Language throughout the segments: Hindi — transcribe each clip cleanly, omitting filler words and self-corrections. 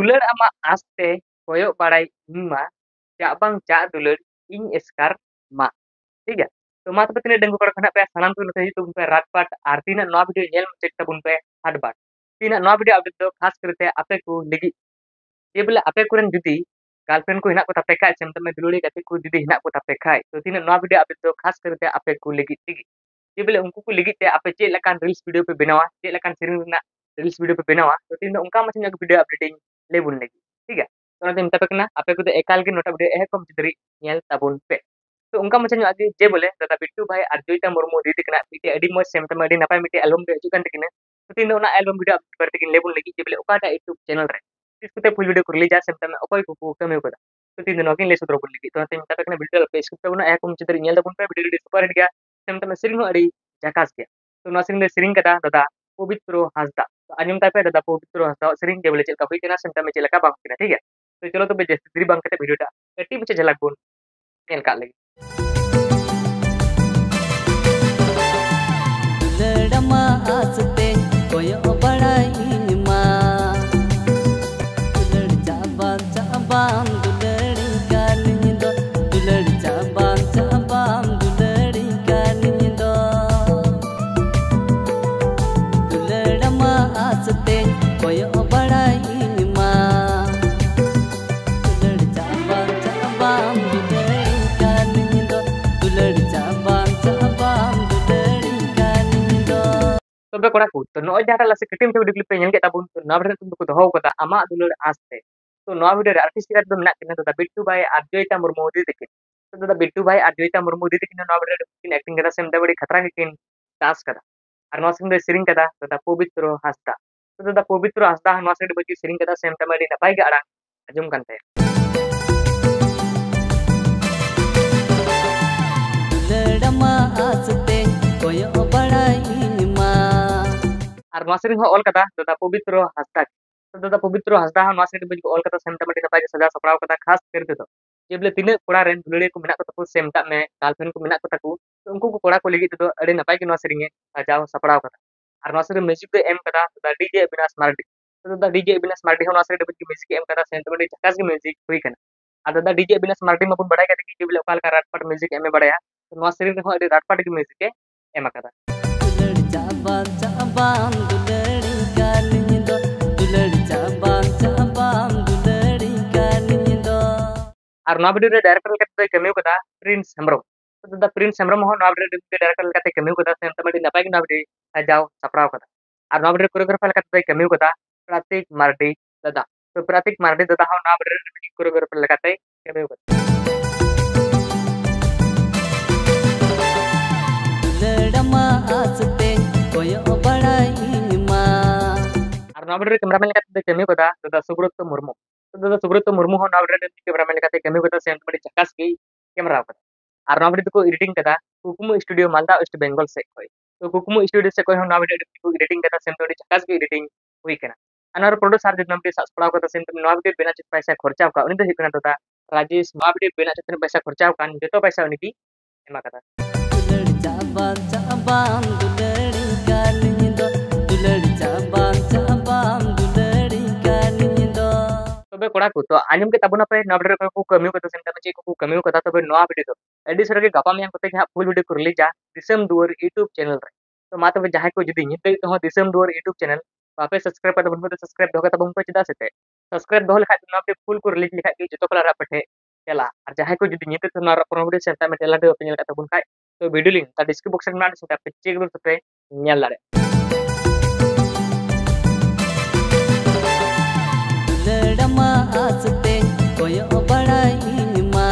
दुलर आमा आस्ते कोयो बाड़ाई इमा चाबang चा दुलर इन एस्कार मा ठीक है। तो मा तबे तिने डंगो कड़ा पे सानाम को नते तुम पे रातपाट आरती ना नवा वीडियो नेल चेक तबुन पे हाटबाट तीना नवा वीडियो अपडेट दो खास करते आपे को लगी ये बोले आपे कुरन जुदी गर्लफ्रेंड को हिना को तापे खाय सेम तमे दुलुड़ी गते को जुदी हिना को तापे खाय तो तीना नवा वीडियो अपडेट दो खास करते आपे को लगी ठीक ये बोले उनको को लगी ते आपे चे लकान रील्स वीडियो पे बनावा चे लकान सीरीज ना रील्स वीडियो पे बनावा तो तीन उनका मसिन वीडियो अपडेटिंग ले बुन लगी ठीक है। तो ना तमे कना आपे को एकाल के नोटा वीडियो ए कम चिदरी नेल ताबुन पे तो उनका मसिन आगे जे बोले दादा बिट्टू भाई और जोईता मुर्मू दीदी कना मिटे अडी मो सेम तमे अडी नापाय मिटे एल्बम दे जुकान तकिना तो तीन ना एल्बम वीडियो अपडेट करते किन ले बुन लगी जे बोले ओकाटा यूट्यूब चैनल रे इसकुते फुल वीडियो को रिलीज सेम तमे ओकोय को कमे को तो तीन दिन ले सुद्रो बुन लगी तो तीन तक कना वीडियो पे स्क्रिप्ट बना ए कम चिदरी नेल दबुन पे वीडियो सुपर हिट गया सेम तमे सिरिंग हो अडी जकास गया तो ना सिरिंग सिरिंग कदा दादा पवित्रो हासदा तो आजम तापे दादा पवित्रो हासदा सिरिंग जे बोले चलका हुई केना सेम तमे चलका बांग केना ठीक है। तो चलो तो जैसे दिरी बांग कते वीडियो टा एटी पीछे झलक बुन नेल का लगी लड़मा आसते कोयो बड़ाई मा दुलड़ चाबाम दुलड़ी कानी दो दुलड़ चाबाम दुलड़ी कानी दो दुलड़मा आसते कोयो बड़ाई मा दुलड़ चाबाम दुलड़ी कानी दो दुलड़ चाबाम तबे कोड़ा को तो नो जाटा लासे कटिम पे वीडियो क्लिप पे नेल के ताबुन तो नवा वीडियो तुम को दोहो कोता आमा दुलर आस्ते तो नवा वीडियो आर्टिस्ट के तो मेना किना दादा बिट्टू भाई और जोईता मुर्मू दी तकिन तो दादा बिट्टू भाई और जोईता मुर्मू दी तकिन नवा वीडियो किन एक्टिंग कदा सेम बड़ी खतरा के किन टास्क कदा और नवा सिंग सिरिंग कदा दादा पवित्रो हासदा तो दादा पवित्रो हासदा नवा सिंग बची सिरिंग कदा सेम तमे नपाय के अड़ांग आजम कानते लड़मा आसते कोयो बड़ाई मा और नवा सिरिंग ऑल कदा दादा पवित्रो हासदा तो दादा पवित्रो हासदा नवा सिरिंग बची ऑल कदा सेम तमे नपाय के सजा सपराव कदा खास करते तो जे बोले तीन कोड़ा रेन दुलड़ी को मेना को तको सेम ता में गर्लफ्रेंड को मेना को तको तो उनको को कोड़ा को लगी तो अड़े नपाय के नवा सिरिंग सजाव सपराव कदा और नवा सिरिंग म्यूजिक को एम कदा दादा डीजे अविनाश मार्डी तो दादा डीजे अविनाश मार्डी नवा सिरिंग बची म्यूजिक एम कदा सेम तमे झकास के म्यूजिक हुई कना और दादा डीजे अविनाश मार्डी में बड़ा का जे बोले ओकाल का रातपाट म्यूजिक एम बड़ाया तो नवा सिरिंग हो अड़े रातपाट के म्यूजिक एम कदा दुलड़ चाबाम दुलड़ी कानी दो दुलड़ चाबाम दुलड़ी कानी दो और नवा वीडियो डायरेक्टर कते कमियो कदा प्रिंस हेम्ब्रम तो दादा प्रिंस हेम्ब्रम हो नवा वीडियो डायरेक्टर कते कमियो कदा सेम तमे नपाय के नवा वीडियो जाओ सपराव कदा और नवा वीडियो कोरियोग्राफर कते कमियो कदा प्रतीक मार्डी दादा तो प्रतीक मार्डी दादा हो नवा वीडियो कोरियोग्राफर कते कमियो कदा लड़मा आसते कोयो बड़ाई मा और नवा वीडियो कैमरामैन कते कमियो कदा दादा सुब्रत मुर्मू तो दादा सुब्रत मुर्मू हो नवा वीडियो कैमरामैन कते कमियो कदा सेम तमे झकास के कैमरा कदा और नवा वीडियो को एडिटिंग कदा कुकुमु स्टूडियो मालदा वेस्ट बंगाल से कोई तो कुकुमु स्टूडियो से कोई हो नवा वीडियो को एडिटिंग कदा सेम तमे झकास के एडिटिंग हुई कना अनार प्रोड्यूसर जब नमटे सपड़ाव कदा सेम तमे नवा वीडियो बेना चित पैसा खर्चा का उनी दो हिकना दादा राजेश नवा वीडियो बेना चित पैसा खर्चा का जतो पैसा उनी की एमा कदा दुलड़ चाबाम दुलड़ी कानी दो दुलड़ चाबाम दुलड़ी कानी दो तबे कोड़ा को तो आंजम के ताबुना पे नवा वीडियो को कमियो कदा सेम तमे चे को कमियो कदा तबे नवा वीडियो तो एडी सर के गापा में कते के फुल वीडियो को रिलीज जा दिसम दुवर यूट्यूब चैनल रे तो मा तबे जहां को जदी निते तो दिसम दुवर यूट्यूब चैनल आपे सब्सक्राइब कर बन सब्सक्राइब दोगा तब उनको चिदा से सब्सक्राइब दो लिखा नवा पे फुल को रिलीज लिखा के जतो कलर आपे चला और जहां को जदी निते तो ना प्रो वीडियो सेम तमे टेला दे ओपन का तबुन खाय तो वीडियो लिंक ता डिस्क्रिप्शन बॉक्स में ना से पे चेक कर सकते नेल लारे लड़मा आसते कोयो बड़ाई मा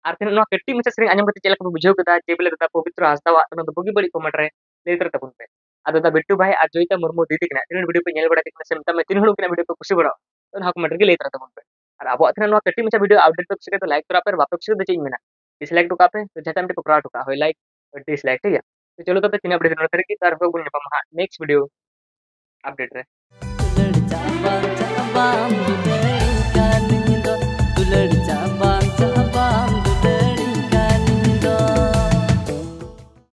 और फिर नो कट्टी में सिरिंग आंजम कते चलक बुझाव कदा जे बोले दादा पवित्र हासदा तो दो बगी बड़ी कमेंट रे लेतर तबुन पे आ दादा बिट्टू भाई और जोईता मुर्मू दीदी कना तीन वीडियो पे नेल बड़ा के सेम तमे तीन हणु के वीडियो पे खुशी बड़ा तो ना कमेंट के लेतर तबुन पे और अब अथना नो कट्टी में वीडियो अपडेट पे सके तो लाइक करा पर वापस से दे मेना डिसलाइक तो कापे तो जता में तो करा टुका होय लाइक और डिसलाइक ठीक है। तो चलो तो तीन अपडेट नोटर की तार हो गुन नेक्स्ट वीडियो अपडेट रे दुलड़ चाबाम